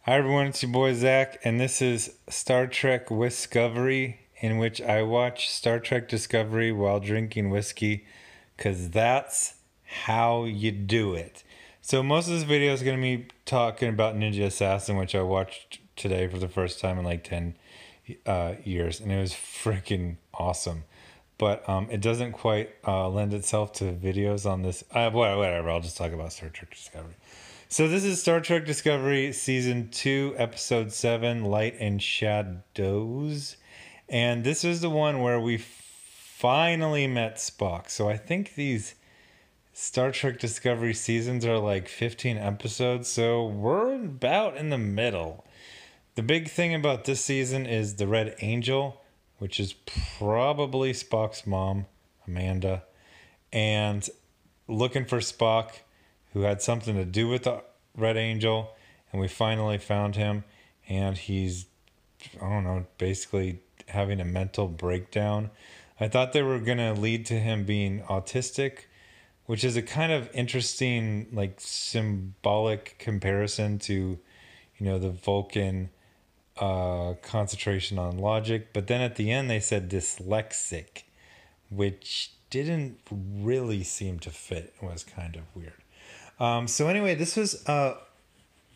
Hi everyone, it's your boy Zach, and this is Star Trek Discovery, in which I watch Star Trek Discovery while drinking whiskey, because that's how you do it. So most of this video is going to be talking about Ninja Assassin, which I watched today for the first time in like 10 years, and it was freaking awesome. But it doesn't quite lend itself to videos on this. Whatever, I'll just talk about Star Trek Discovery. So this is Star Trek Discovery Season 2, Episode 7, Light and Shadows. And this is the one where we finally met Spock. So I think these Star Trek Discovery seasons are like 15 episodes, so we're about in the middle. The big thing about this season is the Red Angel, which is probably Spock's mom, Amanda, and looking for Spock, who had something to do with the Red Angel, and we finally found him, and he's, I don't know, basically having a mental breakdown. I thought they were going to lead to him being autistic, which is a kind of interesting, like, symbolic comparison to, the Vulcan concentration on logic. But then at the end, they said dyslexic, which didn't really seem to fit. It was kind of weird. So anyway, this was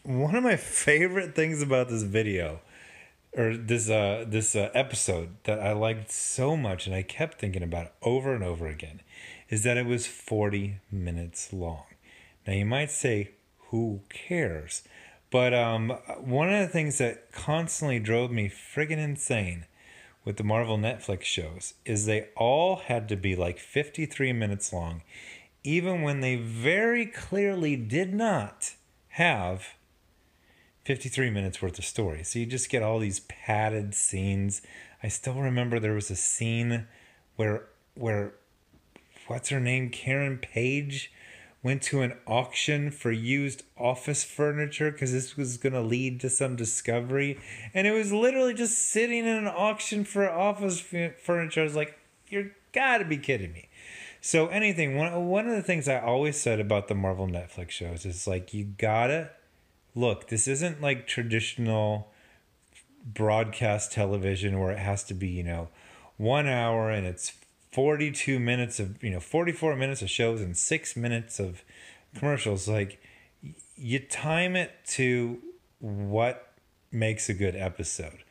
one of my favorite things about this video, or this episode that I liked so much, and I kept thinking about it over and over again, is that it was 40 minutes long. Now you might say, who cares? But one of the things that constantly drove me friggin' insane with the Marvel Netflix shows is they all had to be like 53 minutes long, even when they very clearly did not have 53 minutes worth of story. So you just get all these padded scenes. I still remember there was a scene where what's her name? Karen Page went to an auction for used office furniture because this was going to lead to some discovery. And it was literally just sitting in an auction for office furniture. I was like, you're gotta be kidding me. So one of the things I always said about the Marvel Netflix shows is like, you gotta look, this isn't like traditional broadcast television where it has to be, 1 hour and it's 42 minutes of, 44 minutes of shows and 6 minutes of commercials. Like, you time it to what makes a good episode.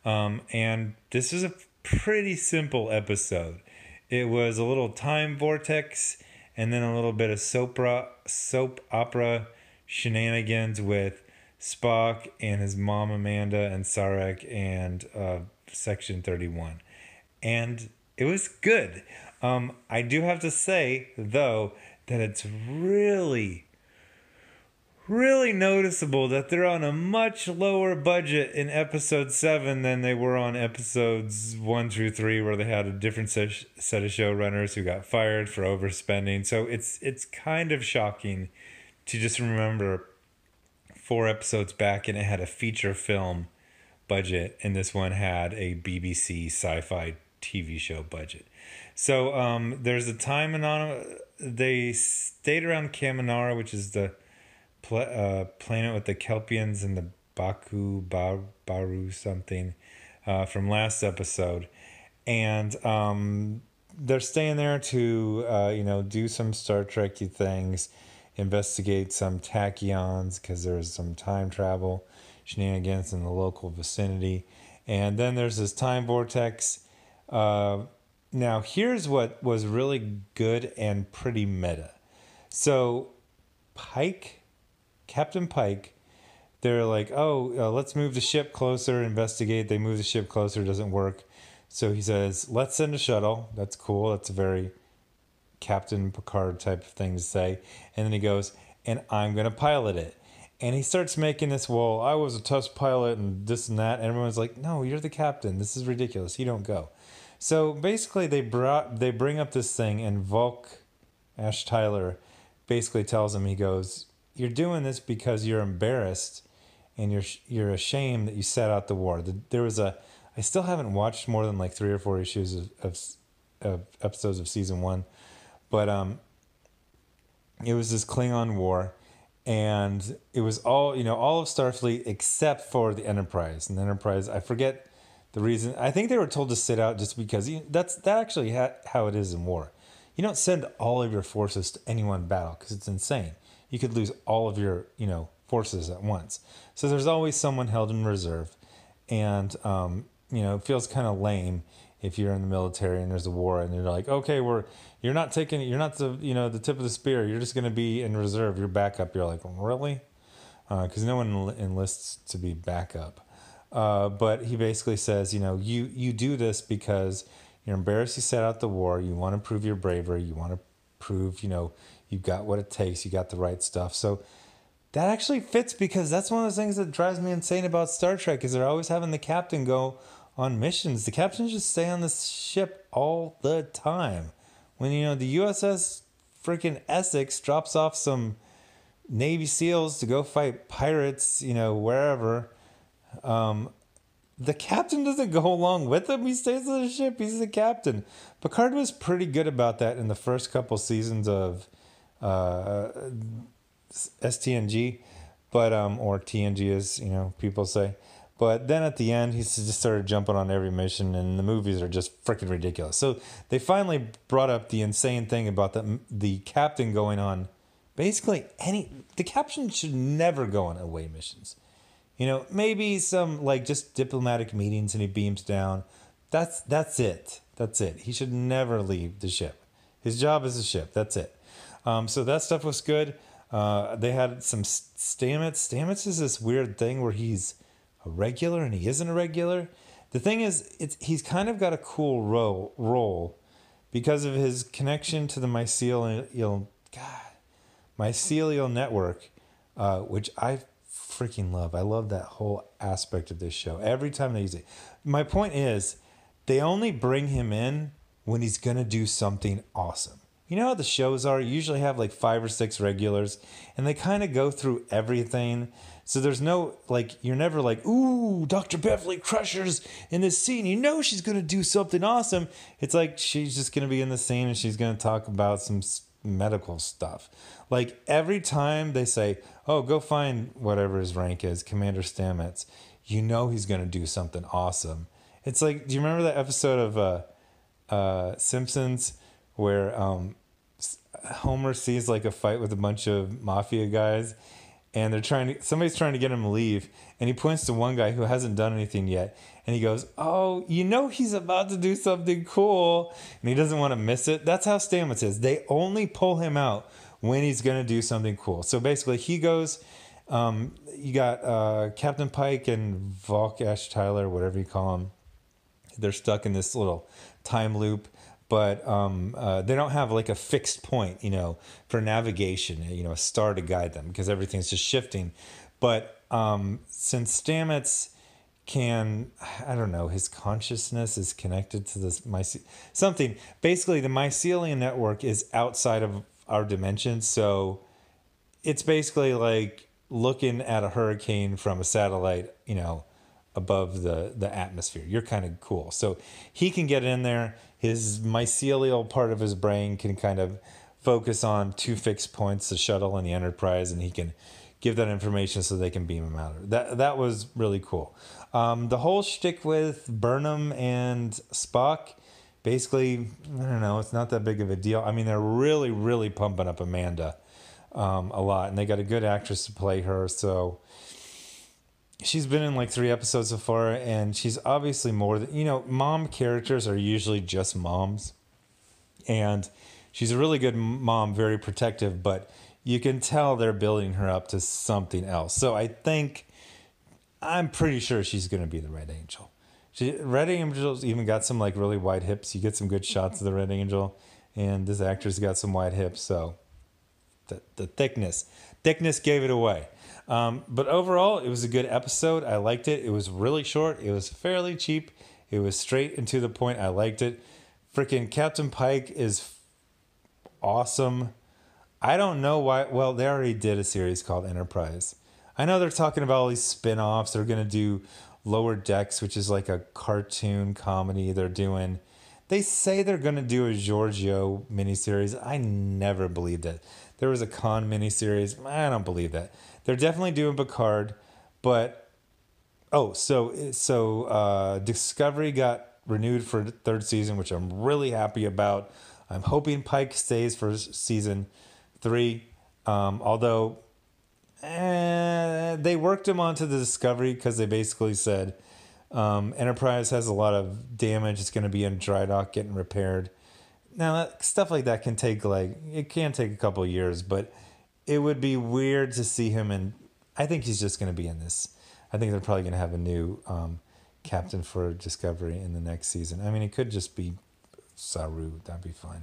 And this is a pretty simple episode. It was a little time vortex and then a little bit of soap opera shenanigans with Spock and his mom Amanda and Sarek and Section 31. And it was good. I do have to say, though, that it's really, really noticeable that they're on a much lower budget in episode 7 than they were on episodes 1 through 3, where they had a different set of showrunners who got fired for overspending. So it's kind of shocking to just remember 4 episodes back and it had a feature film budget, and this one had a BBC sci-fi TV show budget. So there's a time they stayed around Kaminara, which is the planet with the Kelpians and the Baru something from last episode, and they're staying there to do some Star Trek-y things, investigate some tachyons because there's some time travel shenanigans in the local vicinity, and then there's this time vortex. Now here's what was really good and pretty meta. So Captain Pike, they're like, let's move the ship closer, investigate. They move the ship closer, doesn't work. So he says, let's send a shuttle. That's cool. That's a very Captain Picard type of thing to say. And then he goes, and I'm going to pilot it. And he starts making this, well, I was a test pilot and this and that. And everyone's like, no, you're the captain. This is ridiculous. You don't go. So basically they bring up this thing, and Ash Tyler basically tells him, he goes, you're doing this because you're embarrassed and you're ashamed that you sat out the war. I still haven't watched more than like 3 or 4 issues of episodes of season 1, but it was this Klingon war, and it was all, all of Starfleet except for the Enterprise. And the Enterprise, I forget the reason. I think they were told to sit out just because that actually how it is in war. You don't send all of your forces to any one battle because it's insane. You could lose all of your forces at once. So there's always someone held in reserve, and it feels kind of lame if you're in the military and there's a war and you're like, okay, you're not the the tip of the spear. You're just going to be in reserve. You're backup. You're like, really? Because no one enlists to be backup. But he basically says, you do this because you're embarrassed you set out the war. You want to prove your bravery. You want to prove, you've got what it takes. You got the right stuff. So that actually fits because that's one of the things that drives me insane about Star Trek is they're always having the captain go on missions. The captains just stay on the ship all the time. When, the USS freaking Essex drops off some Navy SEALs to go fight pirates, wherever, the captain doesn't go along with them. He stays on the ship. He's the captain. Picard was pretty good about that in the first couple seasons of STNG, but or TNG as people say. But then at the end, he just started jumping on every mission, and the movies are just freaking ridiculous. So they finally brought up the insane thing about the captain going on basically the captain should never go on away missions. Maybe some just diplomatic meetings and he beams down. That's it. That's it. He should never leave the ship. His job is the ship. That's it. So that stuff was good. They had some Stamets. Stamets is this weird thing where he's a regular and he isn't a regular. The thing is, he's kind of got a cool role because of his connection to the mycelial network, which I freaking love. I love that whole aspect of this show. Every time they use it. My point is, they only bring him in when he's going to do something awesome. You know how the shows are? You usually have 5 or 6 regulars, and they kind of go through everything. So there's no, you're never ooh, Dr. Beverly Crusher's in this scene. She's going to do something awesome. It's she's just going to be in the scene and she's going to talk about some medical stuff. Every time they say, oh, go find whatever his rank is, Commander Stamets, he's going to do something awesome. It's do you remember that episode of Simpsons where Homer sees a fight with a bunch of mafia guys and somebody's trying to get him to leave, and he points to one guy who hasn't done anything yet, and he goes, oh, he's about to do something cool, and he doesn't want to miss it. That's how Stamets is. They only pull him out when he's going to do something cool. So basically he goes, you got Captain Pike and Volkash Tyler, whatever you call him. They're stuck in this little time loop, but they don't have a fixed point, for navigation, a star to guide them because everything's just shifting. But since Stamets can, I don't know, his consciousness is connected to this something. Basically, the mycelium network is outside of our dimension, so it's basically looking at a hurricane from a satellite, above the atmosphere. You're kind of cool. So he can get in there. His mycelial part of his brain can kind of focus on 2 fixed points, the shuttle and the Enterprise, and he can give that information so they can beam him out. That was really cool. The whole shtick with Burnham and Spock, basically, I don't know, it's not that big of a deal. I mean, they're really, really pumping up Amanda a lot, and they got a good actress to play her, so she's been in 3 episodes so far, and she's obviously more than, mom characters are usually just moms, and she's a really good mom, very protective, but you can tell they're building her up to something else. So I'm pretty sure she's going to be the Red Angel. Red Angel's even got some really wide hips. You get some good shots of the Red Angel, and this actor's got some wide hips, so the thickness gave it away. But overall, it was a good episode. I liked it. It was really short. It was fairly cheap. It was straight and to the point. I liked it. Freaking Captain Pike is awesome. I don't know why. Well, they already did a series called Enterprise. I know they're talking about all these spin-offs. They're going to do Lower Decks, which is a cartoon comedy. They say they're going to do a Giorgio miniseries. I never believed it. there was a Khan miniseries. I don't believe that. They're definitely doing Picard, but Discovery got renewed for the third season, which I'm really happy about. I'm hoping Pike stays for season 3, although they worked him onto the Discovery because they basically said Enterprise has a lot of damage. It's going to be in dry dock getting repaired. Now, stuff like that can take it can take a couple of years, but it would be weird to see him in. I think he's just going to be in this. I think they're probably going to have a new captain for Discovery in the next season. I mean, it could just be Saru. That'd be fine.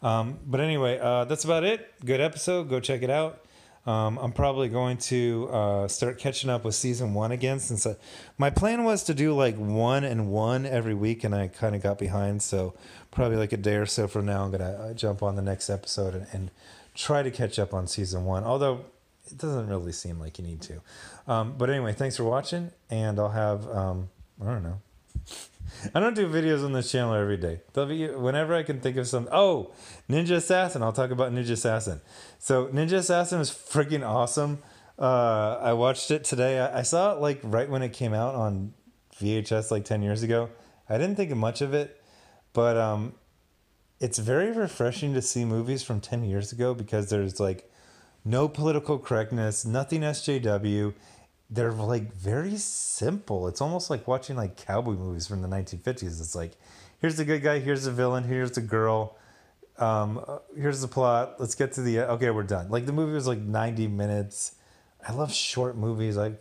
But anyway, that's about it. Good episode. Go check it out. I'm probably going to start catching up with season 1 again, since my plan was to do like 1 and 1 every week, and I kind of got behind. So probably like a day or so from now, I'm gonna jump on the next episode and try to catch up on season 1. Although it doesn't really seem like you need to. But anyway, thanks for watching, and I'll have I don't know. I don't do videos on this channel every day. There'll be whenever I can think of some. Oh, Ninja Assassin. I'll talk about Ninja Assassin. So Ninja Assassin was freaking awesome. I watched it today. I saw it like right when it came out on VHS like 10 years ago. I didn't think much of it, but it's very refreshing to see movies from 10 years ago because there's like no political correctness, nothing SJW. They're like very simple. It's almost like watching like cowboy movies from the 1950s. It's like, here's the good guy, here's the villain, here's the girl, here's the plot. Let's get to the okay, we're done. Like the movie was like 90 minutes. I love short movies. I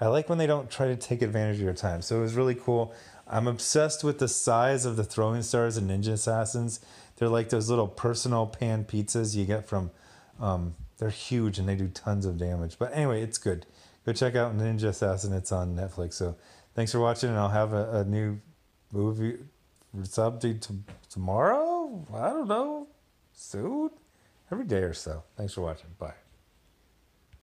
like when they don't try to take advantage of your time. So it was really cool. I'm obsessed with the size of the throwing stars and Ninja Assassins. They're like those little personal pan pizzas you get from. They're huge and they do tons of damage. But anyway, it's good. Go check out Ninja Assassin. It's on Netflix. So thanks for watching, and I'll have a new movie subject tomorrow. I don't know. Soon. Every day or so. Thanks for watching. Bye.